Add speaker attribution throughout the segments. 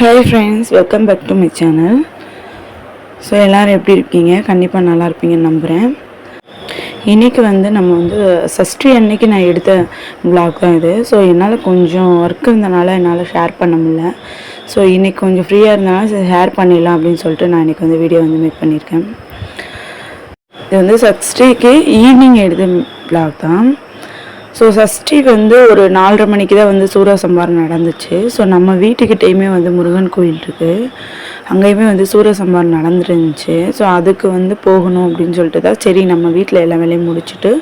Speaker 1: Hi friends, welcome back to my channel. So எல்லோரும் எப்படி இருக்கீங்க? கண்டிப்பாக நல்லா இருப்பீங்கன்னு நம்புகிறேன். இன்றைக்கி நம்ம சஷ்டி அன்னைக்கு நான் எடுத்த வ்ளாக் தான் இது. ஸோ என்னால் கொஞ்சம் ஒர்க் இருந்தனால என்னால் ஷேர் பண்ண முடியல. ஸோ இன்றைக்கி கொஞ்சம் ஃப்ரீயாக இருந்தனால ஷேர் பண்ணிடலாம் அப்படின்னு சொல்லிட்டு நான் இன்றைக்கி வீடியோ மேக் பண்ணியிருக்கேன். இது சஷ்டிக்கு ஈவினிங் எடுத்த வ்ளாக் தான். ஸோ சஷ்டி ஒரு 4:30 மணிக்கு தான் சூரசம்ஹாரம் நடந்துச்சு. ஸோ நம்ம வீட்டுக்கிட்டேயுமே முருகன் கோயில் இருக்குது, அங்கேயுமே சூரசம்ஹாரம் நடந்துருந்துச்சு. ஸோ அதுக்கு போகணும் அப்படின்னு சொல்லிட்டு தான் சரி நம்ம வீட்டில் எல்லா வேலையும் முடிச்சுட்டு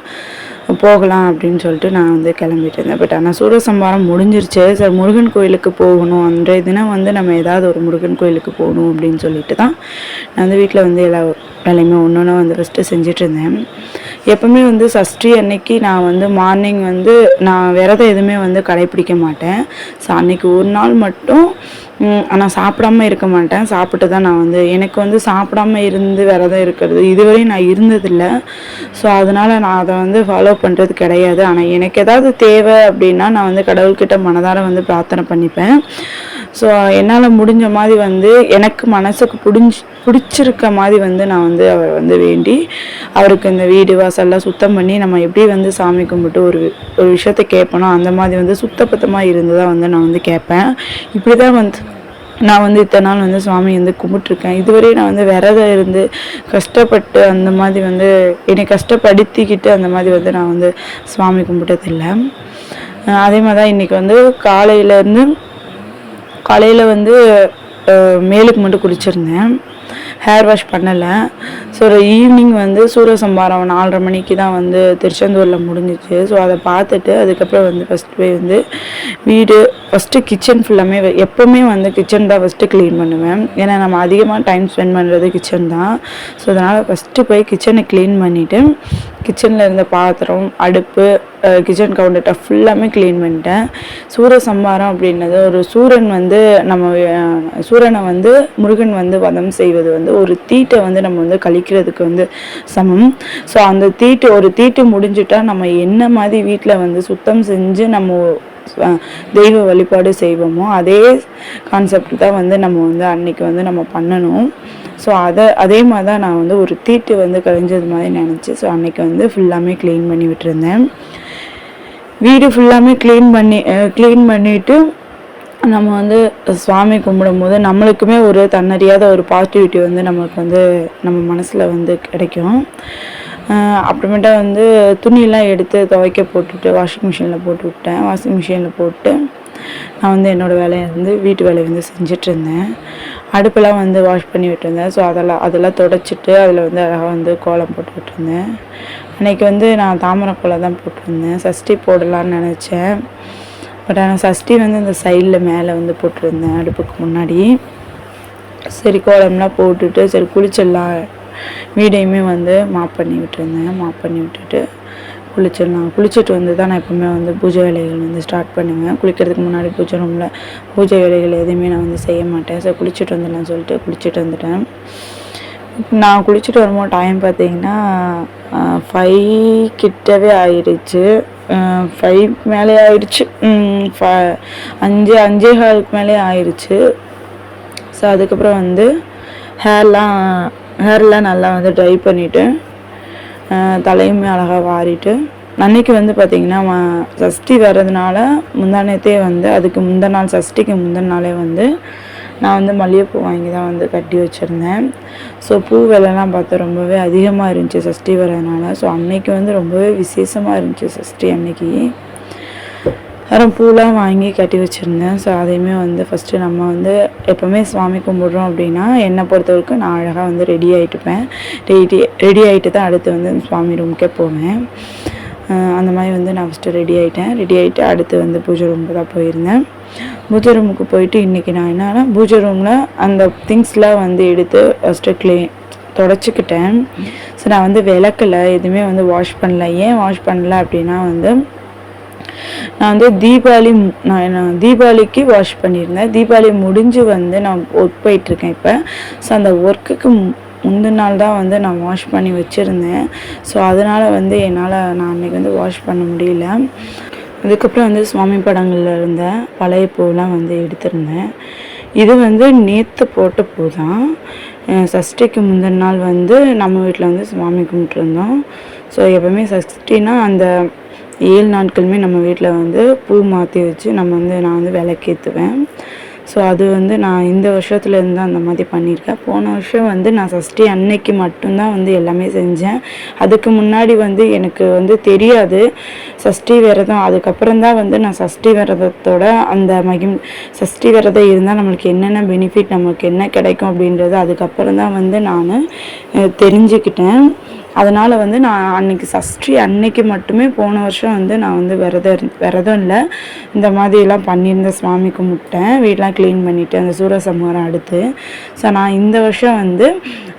Speaker 1: போகலாம் அப்படின்னு சொல்லிட்டு நான் கிளம்பிட்டு இருந்தேன். பட் ஆனால் சூரசம்ஹாரம் முடிஞ்சிருச்சு. சார் முருகன் கோயிலுக்கு போகணும், அன்றைய தினம் நம்ம ஏதாவது ஒரு முருகன் கோயிலுக்கு போகணும் அப்படின்னு சொல்லிட்டு தான் நான் வீட்டில் எல்லா வேலையுமே ஒன்று ஒன்று ஃபஸ்ட்டு செஞ்சிட்டு இருந்தேன். எப்பவுமே சஷ்டி அன்னைக்கு நான் மார்னிங் நான் விரதம் எதுவுமே கடைப்பிடிக்க மாட்டேன். ஸோ அன்னைக்கு ஒரு நாள் மட்டும் ஆனால் சாப்பிடாம இருக்க மாட்டேன். சாப்பிட்டு தான் நான் எனக்கு சாப்பிடாம இருந்து விரதம் இருக்கிறது இதுவரையும் நான் இருந்ததில்லை. ஸோ அதனால் நான் அதை ஃபாலோ பண்ணுறது கிடையாது. ஆனால் எனக்கு ஏதாவது தேவை அப்படின்னா நான் கடவுள்கிட்ட மனதார பிரார்த்தனை பண்ணிப்பேன். ஸோ என்னால் முடிஞ்ச மாதிரி எனக்கு மனசுக்கு பிடிச்சிருக்க மாதிரி நான் அவர் வேண்டி அவருக்கு இந்த வீடு வாசல்லாம் சுத்தம் பண்ணி நம்ம எப்படி சாமி கும்பிட்டு ஒரு விஷயத்த கேட்பனோ அந்த மாதிரி சுத்தபத்தமாக இருந்து தான் நான் கேட்பேன். இப்படி தான் நான் இத்தனை நாள் சுவாமி கும்பிட்டுருக்கேன். இதுவரை நான் விரதம் இருந்து கஷ்டப்பட்டு அந்த மாதிரி என்னை கஷ்டப்படுத்திக்கிட்டு அந்த மாதிரி நான் சுவாமி கும்பிட்டதில்லை. அதே மாதிரி தான் இன்றைக்கி காலையில் மேலுக்கு மட்டும் குளிச்சிருந்தேன், ஹேர் வாஷ் பண்ணலை. ஸோ ஈவினிங் சூரசம்ஹாரம் 4:30 மணிக்கு தான் திருச்செந்தூரில் முடிஞ்சிச்சு. ஸோ அதை பார்த்துட்டு அதுக்கப்புறம் ஃபஸ்ட் போய் வீடு ஃபஸ்ட்டு கிச்சன் ஃபுல்லாமே எப்போவுமே கிச்சன் தான் ஃபஸ்ட்டு க்ளீன் பண்ணுவேன். ஏன்னா நம்ம அதிகமாக டைம் ஸ்பெண்ட் பண்ணுறது கிச்சன் தான். ஸோ அதனால் ஃபஸ்ட்டு போய் கிச்சனை க்ளீன் பண்ணிவிட்டு கிச்சனில் இருந்த பாத்திரம், அடுப்பு, கிச்சன் கவுண்டர் டாப் ஃபுல்லாமே க்ளீன் பண்ணிட்டேன். சூரசம்ஹாரம் அப்படின்னது ஒரு சூரன் நம்ம சூரனை முருகன் வதம் செய்வது ஒரு தீட்டை நம்ம கழிக்கிறதுக்கு சமம். ஸோ அந்த ஒரு தீட்டு முடிஞ்சுட்டா நம்ம என்ன மாதிரி வீட்டில் சுத்தம் செஞ்சு நம்ம தெய்வ வழிபாடு செய்வோமோ அதே கான்செப்ட் தான் நம்ம அன்னைக்கு நம்ம பண்ணணும். ஸோ அதே மாதிரி தான் நான் ஒரு தீட்டு கழிஞ்சது மாதிரி நினச்சி ஸோ அன்னைக்கு ஃபுல்லாமே க்ளீன் பண்ணி விட்டுருந்தேன். வீடு ஃபுல்லாமே க்ளீன் பண்ணிவிட்டு நம்ம சுவாமி கும்பிடும் போது நம்மளுக்குமே ஒரு தன்னறியாத ஒரு பாசிட்டிவிட்டி நமக்கு நம்ம மனசில் கிடைக்கும். அப்புறமேட்டா துணியெல்லாம் எடுத்து துவைக்க போட்டுட்டு வாஷிங் மிஷினில் போட்டு விட்டேன். வாஷிங் மிஷினில் போட்டு நான் என்னோடய வேலையை வீட்டு வேலையை செஞ்சிட்ருந்தேன். அடுப்பெல்லாம் வாஷ் பண்ணி விட்டுருந்தேன். ஸோ அதெல்லாம் துடைச்சிட்டு அதில் அழகாக கோலம் போட்டு விட்டுருந்தேன். அன்றைக்கி நான் தாமரை கோலம் தான் போட்டிருந்தேன். சஷ்டி போடலான்னு நினச்சேன். பட் ஆனால் சஷ்டி இந்த சைடில் மேலே போட்டிருந்தேன் அடுப்புக்கு முன்னாடி. சரி கோலம்லாம் போட்டுட்டு சரி குளிச்சிடலாம், வீடையுமே மாப் பண்ணி விட்டுருந்தேன். மாப் பண்ணி விட்டுட்டு குளிச்சிடலாம். குளிச்சுட்டு தான் நான் எப்போவுமே பூஜை வேலைகள் ஸ்டார்ட் பண்ணுவேன். குளிக்கிறதுக்கு முன்னாடி பூஜை ரூமில் பூஜை வேலைகள் எதுவுமே நான் செய்ய மாட்டேன். ஸோ குளிச்சுட்டு வந்துடலாம் சொல்லிட்டு குளிச்சுட்டு வந்துட்டேன். நான் குளிச்சுட்டு வரும்போது டைம் பார்த்தீங்கன்னா 5 கிட்டவே ஆயிடுச்சு. 5 மேலே ஆயிடுச்சு. 5:15 மேலே ஆயிடுச்சு. ஸோ அதுக்கப்புறம் ஹேர்லாம் நல்லா ட்ரை பண்ணிவிட்டு தலையுமே அழகாக வாரிட்டு அன்றைக்கி பார்த்திங்கன்னா சஷ்டி வர்றதுனால முந்தானத்தே அதுக்கு முந்தின நாள் சஷ்டிக்கு முந்தின நாளே நான் மல்லிகைப்பூ வாங்கி தான் கட்டி வச்சுருந்தேன். ஸோ பூ விலைலாம் பார்த்தா ரொம்பவே அதிகமாக இருந்துச்சு சஷ்டி வர்றதுனால. ஸோ அன்றைக்கி ரொம்பவே விசேஷமாக இருந்துச்சு சஷ்டி அன்னைக்கு. அப்புறம் பூலாம் வாங்கி கட்டி வச்சுருந்தேன். ஸோ அதையுமே ஃபஸ்ட்டு நம்ம எப்போவுமே சுவாமி கும்பிட்றோம் அப்படின்னா என்னை பொறுத்தவரைக்கும் நான் அழகாக ரெடி ஆகிட்டுப்பேன். ரெடி ஆகிட்டு தான் அடுத்து சுவாமி ரூமுக்கே போவேன். அந்த மாதிரி நான் ஃபஸ்ட்டு ரெடி ஆகிட்டு அடுத்து பூஜை ரூமுக்கு தான் போயிருந்தேன். பூஜை ரூமுக்கு போயிட்டு இன்றைக்கி நான் என்னன்னா பூஜை ரூமில் அந்த திங்ஸ்லாம் எடுத்து ஃபஸ்ட்டு தொடச்சிக்கிட்டேன். ஸோ நான் விளக்கலை, எதுவுமே வாஷ் பண்ணல. ஏன் வாஷ் பண்ணல அப்படின்னா நான் தீபாவளிக்கு வாஷ் பண்ணியிருந்தேன். தீபாவளி முடிஞ்சு நான் ஒர்க் போயிட்டுருக்கேன் இப்போ. ஸோ அந்த ஒர்க்குக்கு முந்தின நாள் தான் நான் வாஷ் பண்ணி வச்சுருந்தேன். ஸோ அதனால் என்னால் நான் அன்றைக்கி வாஷ் பண்ண முடியல. அதுக்கப்புறம் சுவாமி படங்களில் இருந்த பழைய பூவெலாம் எடுத்திருந்தேன். இது வந்து நேற்று போட்ட பூ தான். சஷ்டிக்கு முந்தின நாள் வந்து நம்ம வீட்டில் வந்து சுவாமி கும்பிட்டுருந்தோம். ஸோ எப்போவுமே சஷ்டினா அந்த 7 நாட்களுமே நம்ம வீட்டில் வந்து பூ மாற்றி வச்சு நான் வந்து விளக்கேற்றுவேன். ஸோ அது வந்து நான் இந்த வருஷத்துலேருந்து அந்த மாதிரி பண்ணியிருக்கேன். போன வருஷம் வந்து நான் சஷ்டி அன்னைக்கு மட்டும்தான் வந்து எல்லாமே செஞ்சேன். அதுக்கு முன்னாடி வந்து எனக்கு வந்து தெரியாது சஷ்டி விரதம். அதுக்கப்புறம் தான் வந்து நான் சஷ்டி விரதத்தோட அந்த சஷ்டி விரதம் இருந்தால் நம்மளுக்கு என்னென்ன பெனிஃபிட், நமக்கு என்ன கிடைக்கும் அப்படின்றது அதுக்கப்புறம் தான் வந்து நான் தெரிஞ்சுக்கிட்டேன். அதனால் வந்து நான் அன்றைக்கி சஷ்டி அன்னைக்கு மட்டுமே போன வருஷம் வந்து நான் வந்து விரதம் இல்லை, இந்த மாதிரிலாம் பண்ணியிருந்தேன். சுவாமி கும்பிட்டேன், வீடெலாம் க்ளீன் பண்ணிவிட்டு அந்த சூரசம்ஹாரம் அடுத்து. ஸோ நான் இந்த வருஷம் வந்து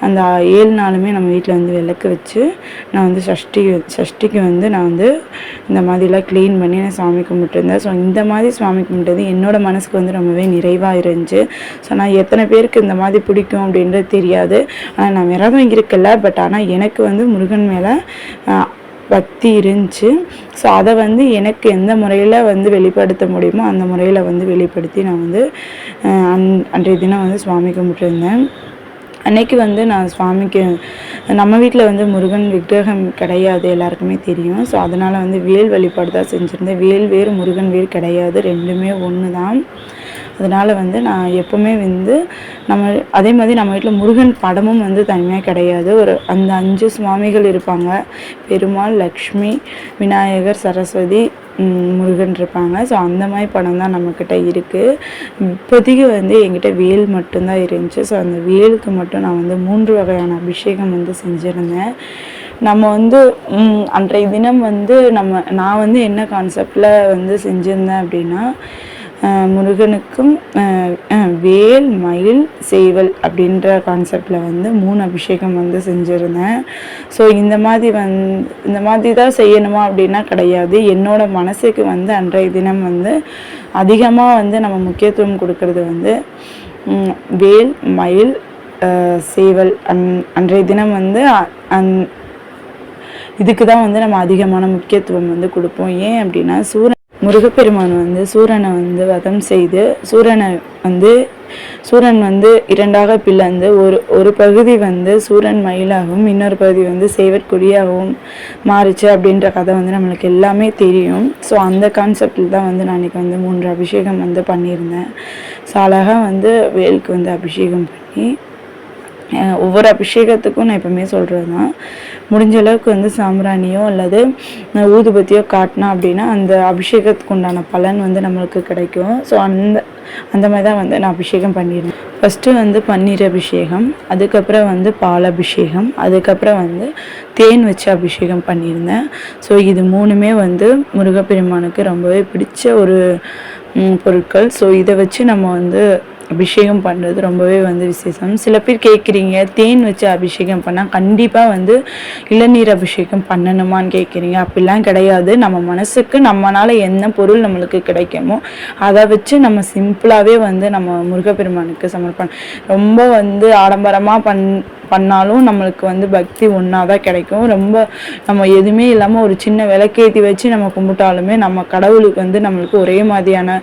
Speaker 1: அந்த 7 நாளுமே நம்ம வீட்டில் வந்து விளக்கு வச்சு நான் வந்து சஷ்டிக்கு வந்து நான் வந்து இந்த மாதிரிலாம் க்ளீன் பண்ணி நான் சாமி கும்பிட்டுருந்தேன். ஸோ இந்த மாதிரி சாமி கும்பிட்டது என்னோடய மனசுக்கு வந்து ரொம்பவே நிறைவாக இருந்துச்சு. ஸோ நான் எத்தனை பேருக்கு இந்த மாதிரி பிடிக்கும் அப்படின்றது தெரியாது. ஆனால் நான் விரதம் இருக்கல, பட் ஆனால் எனக்கு வந்து முருகன் மேலே பக்தி இருந்துச்சு. ஸோ அதை வந்து எனக்கு எந்த முறையில் வந்து வெளிப்படுத்த முடியுமோ அந்த முறையில் வந்து வெளிப்படுத்தி நான் வந்து அன்றைய தினம் வந்து சுவாமி கும்பிட்டுருந்தேன். அன்னைக்கு வந்து நான் சுவாமிக்கு நம்ம வீட்டில் வந்து முருகன் விக்கிரகம் கிடையாது, எல்லாருக்குமே தெரியும். ஸோ அதனால் வந்து வேல் வழிபாடு தான் செஞ்சுருந்தேன். வேல் வேறு முருகன் வேறு கிடையாது, ரெண்டுமே ஒன்று தான். அதனால் வந்து நான் எப்போவுமே வந்து அதே மாதிரி நம்ம வீட்டில் முருகன் படமும் வந்து தனியாக கிடையாது. அந்த 5 சுவாமிகள் இருப்பாங்க. பெருமாள், லக்ஷ்மி, விநாயகர், சரஸ்வதி, முருகன் இருப்பாங்க. ஸோ அந்த மாதிரி படம் தான் நம்மக்கிட்ட இருக்குது. இப்போதைக்கு வந்து என்கிட்ட வேல் மட்டும்தான் இருந்துச்சு. ஸோ அந்த வேலுக்கு மட்டும் நான் வந்து 3 வகையான அபிஷேகம் வந்து செஞ்சுருந்தேன். நம்ம வந்து அன்றைய தினம் வந்து நான் வந்து என்ன கான்செப்டில் வந்து செஞ்சுருந்தேன் அப்படின்னா, முருகனுக்கும் வேல், மயில், சேவல் அப்படின்ற கான்செப்டில் வந்து 3 அபிஷேகம் வந்து செஞ்சுருந்தேன். ஸோ இந்த மாதிரி தான் செய்யணுமா அப்படின்னா கிடையாது. என்னோட மனசுக்கு வந்து அன்றைய தினம் வந்து அதிகமாக வந்து நம்ம முக்கியத்துவம் கொடுக்கறது வந்து வேல், மயில், சேவல். அன்றைய தினம் வந்து இதுக்கு தான் வந்து நம்ம அதிகமான முக்கியத்துவம் வந்து கொடுப்போம். ஏன் அப்படின்னா முருகப்பெருமான் வந்து சூரனை வந்து வதம் செய்து சூரன் வந்து 2ஆக பிளந்து ஒரு பகுதி வந்து சூரன் மயிலாகவும் இன்னொரு பகுதி வந்து சேவற்கொடியாகவும் மாறிச்சு அப்படின்ற கதை வந்து நம்மளுக்கு எல்லாமே தெரியும். ஸோ அந்த கான்செப்டில் தான் வந்து நான் இன்றைக்கி வந்து 3 அபிஷேகம் வந்து பண்ணியிருந்தேன். ஸோ அழகாக வந்து வேலுக்கு வந்து அபிஷேகம் பண்ணி ஒவ்வொரு அபிஷேகத்துக்கும் நான் எப்பவுமே சொல்கிறது தான், முடிஞ்ச அளவுக்கு வந்து சாம்பிராணியோ அல்லது ஊதுபத்தியோ காட்டினா அப்படின்னா அந்த அபிஷேகத்துக்கு உண்டான பலன் வந்து நம்மளுக்கு கிடைக்கும். ஸோ அந்த மாதிரி தான் வந்து நான் அபிஷேகம் பண்ணிடுவேன். ஃபஸ்ட்டு வந்து பன்னீர் அபிஷேகம், அதுக்கப்புறம் வந்து பால் அபிஷேகம், அதுக்கப்புறம் வந்து தேன் வச்சு அபிஷேகம் பண்ணியிருந்தேன். ஸோ இது 3மே வந்து முருகப்பெருமானுக்கு ரொம்பவே பிடிச்ச ஒரு பொருட்கள். ஸோ இதை வச்சு நம்ம வந்து அபிஷேகம் பண்ணுறது ரொம்பவே வந்து விசேஷம். சில பேர் கேட்குறீங்க, தேன் வச்சு அபிஷேகம் பண்ணால் கண்டிப்பாக வந்து இளநீர் அபிஷேகம் பண்ணணுமான்னு கேட்குறீங்க. அப்படிலாம் கிடையாது. நம்ம மனசுக்கு நம்மளால் என்ன பொருள் நம்மளுக்கு கிடைக்குமோ அதை வச்சு நம்ம சிம்பிளாகவே வந்து நம்ம முருகப்பெருமானுக்கு சமர்ப்பணம். ரொம்ப வந்து ஆடம்பரமாக பண்ணாலும் நம்மளுக்கு வந்து பக்தி ஒன்றா தான் கிடைக்கும். ரொம்ப நம்ம எதுவுமே இல்லாமல் ஒரு சின்ன விளக்கேற்றி வச்சு நம்ம கும்பிட்டாலுமே நம்ம கடவுளுக்கு வந்து நம்மளுக்கு ஒரே மாதிரியான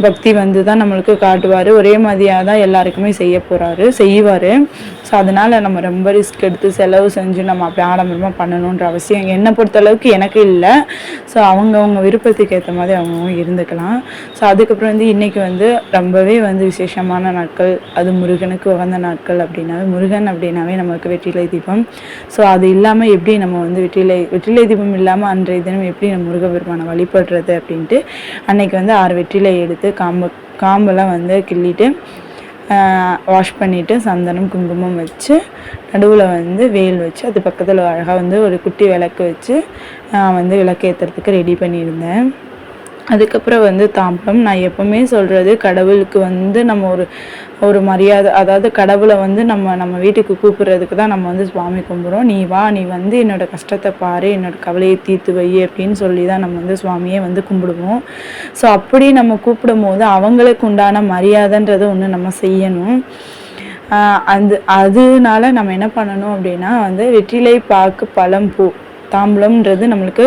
Speaker 1: பக்தி வந்து தான் நம்மளுக்கு காட்டுவார். ஒரே மாதிரியாக தான் எல்லாருக்குமே செய்வார். ஸோ அதனால் நம்ம ரொம்ப ரிஸ்க் எடுத்து செலவு செஞ்சு நம்ம அப்படி ஆடம்பரமாக பண்ணணுன்ற அவசியம் என்னை பொறுத்தளவுக்கு எனக்கு இல்லை. ஸோ அவங்கவுங்க விருப்பத்துக்கு ஏற்ற மாதிரி அவங்கவுங்க இருந்துக்கலாம். ஸோ அதுக்கப்புறம் வந்து இன்றைக்கி வந்து ரொம்பவே வந்து விசேஷமான நாட்கள், அது முருகனுக்கு உகந்த நாட்கள். முருகன் அப்படின்னாவே நமக்கு வெற்றிலை தீபம். ஸோ அது இல்லாமல் எப்படி நம்ம வந்து வெற்றிலை தீபம் இல்லாமல் அன்றைய தினம் எப்படி நம்ம முருகப்பெருமானை வழிபடுறது அப்படின்ட்டு அன்னைக்கு வந்து 6 வெற்றிலை எடுத்து காம்பெல்லாம் வந்து கிள்ளிட்டு வாஷ் பண்ணிவிட்டு சந்தனம் குங்குமம் வச்சு நடுவில் வந்து வேல் வச்சு அது பக்கத்தில் அழகாக வந்து ஒரு குட்டி விளக்கு வச்சு வந்து விளக்கு ஏற்றுறதுக்கு ரெடி பண்ணியிருந்தேன். அதுக்கப்புறம் வந்து தாம்பரம். நான் எப்போவுமே சொல்கிறது, கடவுளுக்கு வந்து நம்ம ஒரு மரியாதை, அதாவது கடவுளை வந்து நம்ம வீட்டுக்கு கூப்பிட்றதுக்கு தான் நம்ம வந்து சுவாமி கும்பிட்றோம். நீ வா, நீ வந்து என்னோடய கஷ்டத்தை பாரு, என்னோடய கவலையை தீர்த்து வை அப்படின்னு சொல்லி தான் நம்ம வந்து சுவாமியை வந்து கும்பிடுவோம். ஸோ அப்படி நம்ம கூப்பிடும் போது அவங்களுக்கு உண்டான மரியாதைன்றது ஒன்று நம்ம செய்யணும். அதனால நம்ம என்ன பண்ணணும் அப்படின்னா வந்து வெற்றிலை, பாக்கு, பழம், பூ தாம்பூலம்ன்றது நம்மளுக்கு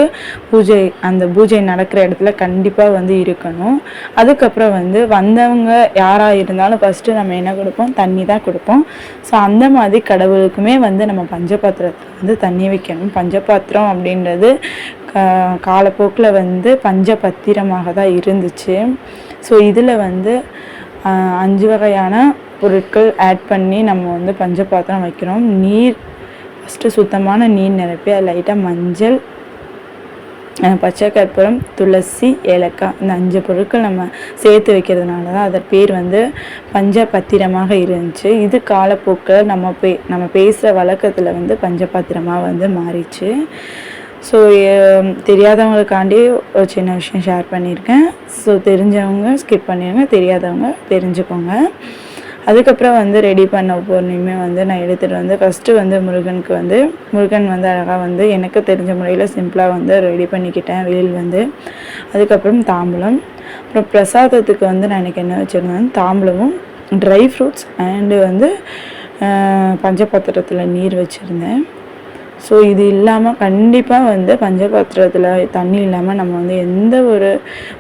Speaker 1: அந்த பூஜை நடக்கிற இடத்துல கண்டிப்பாக வந்து இருக்கணும். அதுக்கப்புறம் வந்து வந்தவங்க யாராக இருந்தாலும் ஃபஸ்ட்டு நம்ம என்ன கொடுப்போம், தண்ணி தான் கொடுப்போம். ஸோ அந்த மாதிரி கடவுளுக்குமே வந்து நம்ம பஞ்சபாத்திரத்தில் வந்து தண்ணி வைக்கணும். பஞ்சபாத்திரம் அப்படின்றது காலப்போக்கில் வந்து பஞ்சபத்திரமாக தான் இருந்துச்சு. ஸோ இதில் வந்து 5 வகையான பொருட்கள் ஆட் பண்ணி நம்ம வந்து பஞ்சபாத்திரம் வைக்கிறோம். நீர் ஃபஸ்ட்டு சுத்தமான நீர் நிரப்பி அது லைட்டாக மஞ்சள், பச்சை கற்பூரம், துளசி, ஏலக்காய் இந்த 5 பொருட்கள் நம்ம சேர்த்து வைக்கிறதுனால தான் அதன் பேர் வந்து பஞ்சபத்திரமாக இருந்துச்சு. இது காலப்போக்கில் நம்ம பேசுகிற வழக்கத்தில் வந்து பஞ்சபாத்திரமாக வந்து மாறிச்சு. ஸோ தெரியாதவங்களுக்காண்டி ஒரு சின்ன விஷயம் ஷேர் பண்ணியிருக்கேன். ஸோ தெரிஞ்சவங்க ஸ்கிப் பண்ணிடுங்க, தெரியாதவங்க தெரிஞ்சுக்கோங்க. அதுக்கப்புறம் வந்து ரெடி பண்ண ஒவ்வொன்றையுமே வந்து நான் எடுத்துகிட்டு வந்து ஃபஸ்ட்டு வந்து முருகன் வந்து அழகாக வந்து எனக்கு தெரிஞ்ச முறையில் சிம்பிளாக வந்து ரெடி பண்ணிக்கிட்டேன் வேல் வந்து. அதுக்கப்புறம் தாம்பூலம், அப்புறம் பிரசாதத்துக்கு வந்து நான் எனக்கு என்ன வச்சுருந்தேன், தாம்பூலமும் ட்ரை ஃப்ரூட்ஸ் அண்டு வந்து பஞ்சபாத்திரத்தில் நீர் வச்சுருந்தேன். ஸோ இது இல்லாமல் கண்டிப்பாக வந்து பஞ்சபாத்திரத்தில் தண்ணி இல்லாமல் நம்ம வந்து எந்த ஒரு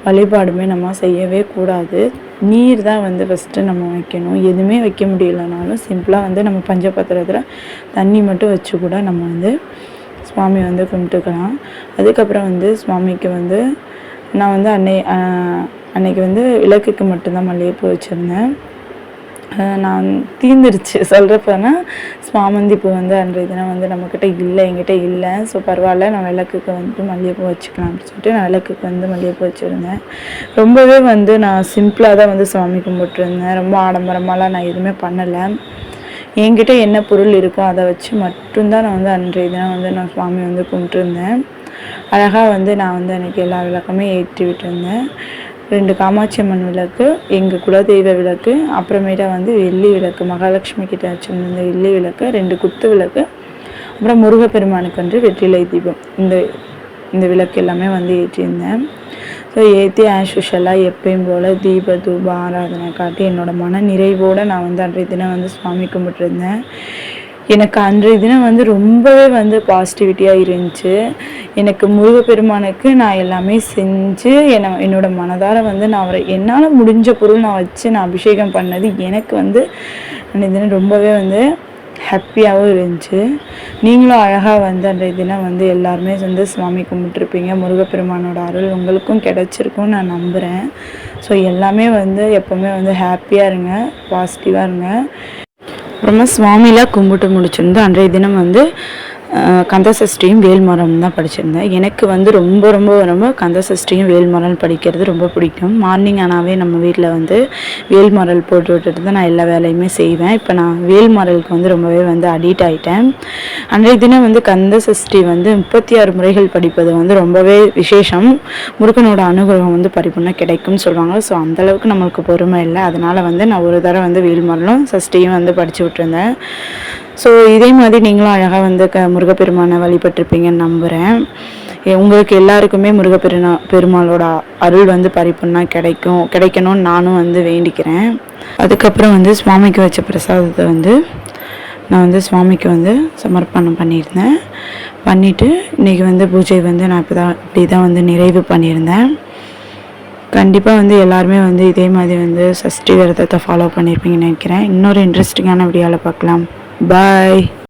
Speaker 1: வழிபாடுமே நம்ம செய்யவே கூடாது. நீர் தான் வந்து ஃபஸ்ட்டு நம்ம வைக்கணும். எதுவுமே வைக்க முடியலனாலும் சிம்பிளாக வந்து நம்ம பஞ்சபாத்திரத்தில் தண்ணி மட்டும் வச்சு கூட நம்ம வந்து சுவாமி வந்து கும்பிட்டுக்கலாம். அதுக்கப்புறம் வந்து சுவாமிக்கு வந்து நான் வந்து அன்னைக்கு வந்து விளக்குக்கு மட்டும்தான் மல்லிகைப்பூ வச்சுருந்தேன். நான் தீர்ந்துருச்சு சொல்கிறப்பனா சாமந்தி பூ வந்து அன்றைய தினம் வந்து நம்மக்கிட்ட என்கிட்ட இல்லை. ஸோ பரவாயில்ல, நான் விளக்குக்கு வந்து மல்லிகைப்பூ வச்சுக்கலாம் அப்படின்னு சொல்லிட்டு நான் விளக்குக்கு வந்து மல்லிகைப்பூ வச்சுருந்தேன். ரொம்பவே வந்து நான் சிம்பிளாக தான் வந்து சாமி கும்பிட்டுருந்தேன். ரொம்ப ஆடம்பரமாலாம் நான் எதுவுமே பண்ணலை. என்கிட்ட என்ன பொருள் இருக்கோ அதை வச்சு மட்டும்தான் நான் வந்து அன்றைய தினம் வந்து நான் சுவாமி வந்து கும்பிட்டுருந்தேன். அழகாக வந்து நான் வந்து எனக்கு எல்லா விளக்குமே ஏற்றி விட்டுருந்தேன். 2 காமாட்சி அம்மன் விளக்கு, எங்கள் குலதெய்வ விளக்கு, அப்புறமேட்டா வந்து வெள்ளி விளக்கு, மகாலட்சுமி கிட்ட வச்சுருந்த வெள்ளி விளக்கு, 2 குத்து விளக்கு, அப்புறம் முருகப்பெருமானுக்கு வந்து வெற்றிலை தீபம், இந்த விளக்கு எல்லாமே வந்து ஏற்றியிருந்தேன். ஸோ ஏற்றி ஆஷ்யூஷலாக எப்பயும் போல் தீப தூப ஆராதனை காட்டி என்னோடய மன நிறைவோடு நான் வந்து அன்றைய தினம் வந்து சுவாமி கும்பிட்டுருந்தேன். எனக்கு அன்றைய தினம் வந்து ரொம்பவே வந்து பாசிட்டிவிட்டியாக இருந்துச்சு. எனக்கு முருகப்பெருமானுக்கு நான் எல்லாமே செஞ்சு என்னோட மனதார வந்து நான் என்னால் முடிஞ்ச பொருள் நான் வச்சு நான் அபிஷேகம் பண்ணது எனக்கு வந்து அன்றைய தினம் ரொம்பவே வந்து ஹாப்பியாகவும் இருந்துச்சு. நீங்களும் அழகாக வந்து அன்றைய தினம் வந்து எல்லாருமே வந்து சுவாமி கும்பிட்டுருப்பீங்க. முருகப்பெருமானோட அருள் உங்களுக்கும் கிடச்சிருக்கும்னு நான் நம்புகிறேன். ஸோ எல்லாமே வந்து எப்போவுமே வந்து ஹாப்பியாக இருங்க, பாசிட்டிவாக இருங்க. அப்புறமா சுவாமிலாம் கும்பிட்டு முடிச்சிருந்து அன்றைய தினம் வந்து கந்தசஷ்டியும் வேல்மரம் தான் படிச்சிருந்தேன். எனக்கு வந்து ரொம்ப ரொம்ப ரொம்ப கந்தசஷ்டியும் வேல்மரல் படிக்கிறது ரொம்ப பிடிக்கும். மார்னிங் ஆனாவே நம்ம வீட்டில் வந்து வேல்மரல் போட்டு விட்டுட்டு தான் நான் எல்லா வேலையுமே செய்வேன். இப்போ நான் வேல்மரலுக்கு வந்து ரொம்பவே வந்து அடிக்ட் ஆகிட்டேன். அன்றைய தினம் வந்து கந்தசஷ்டி வந்து 36 முறைகள் படிப்பது வந்து ரொம்பவே விசேஷம். முருகனோட அனுகிரகம் வந்து பரிபூர்ண கிடைக்கும்னு சொல்லுவாங்க. ஸோ அந்தளவுக்கு நம்மளுக்கு பொறுமை இல்லை. அதனால் வந்து நான் ஒரு தடவை வந்து வேல்மரலும் சஷ்டியும் வந்து படித்து விட்டுருந்தேன். ஸோ இதே மாதிரி நீங்களும் அழகாக வந்து முருகப்பெருமானை வழிபட்டிருப்பீங்கன்னு நம்புகிறேன். உங்களுக்கு எல்லாருக்குமே பெருமாளோட அருள் வந்து பரிபூர்ணமாக கிடைக்கணும்னு நானும் வந்து வேண்டிக்கிறேன். அதுக்கப்புறம் வந்து சுவாமிக்கு வச்ச பிரசாதத்தை வந்து நான் வந்து சுவாமிக்கு வந்து சமர்ப்பணம் பண்ணிவிட்டு இன்றைக்கி வந்து பூஜை வந்து நான் இப்படி தான் வந்து நிறைவு பண்ணியிருந்தேன். கண்டிப்பாக வந்து எல்லாருமே வந்து இதே மாதிரி வந்து சஷ்டி விரதத்தை ஃபாலோ பண்ணியிருப்பீங்கன்னு நினைக்கிறேன். இன்னொரு இன்ட்ரெஸ்டிங்கான வீடியோவில் பார்க்கலாம். பாய்.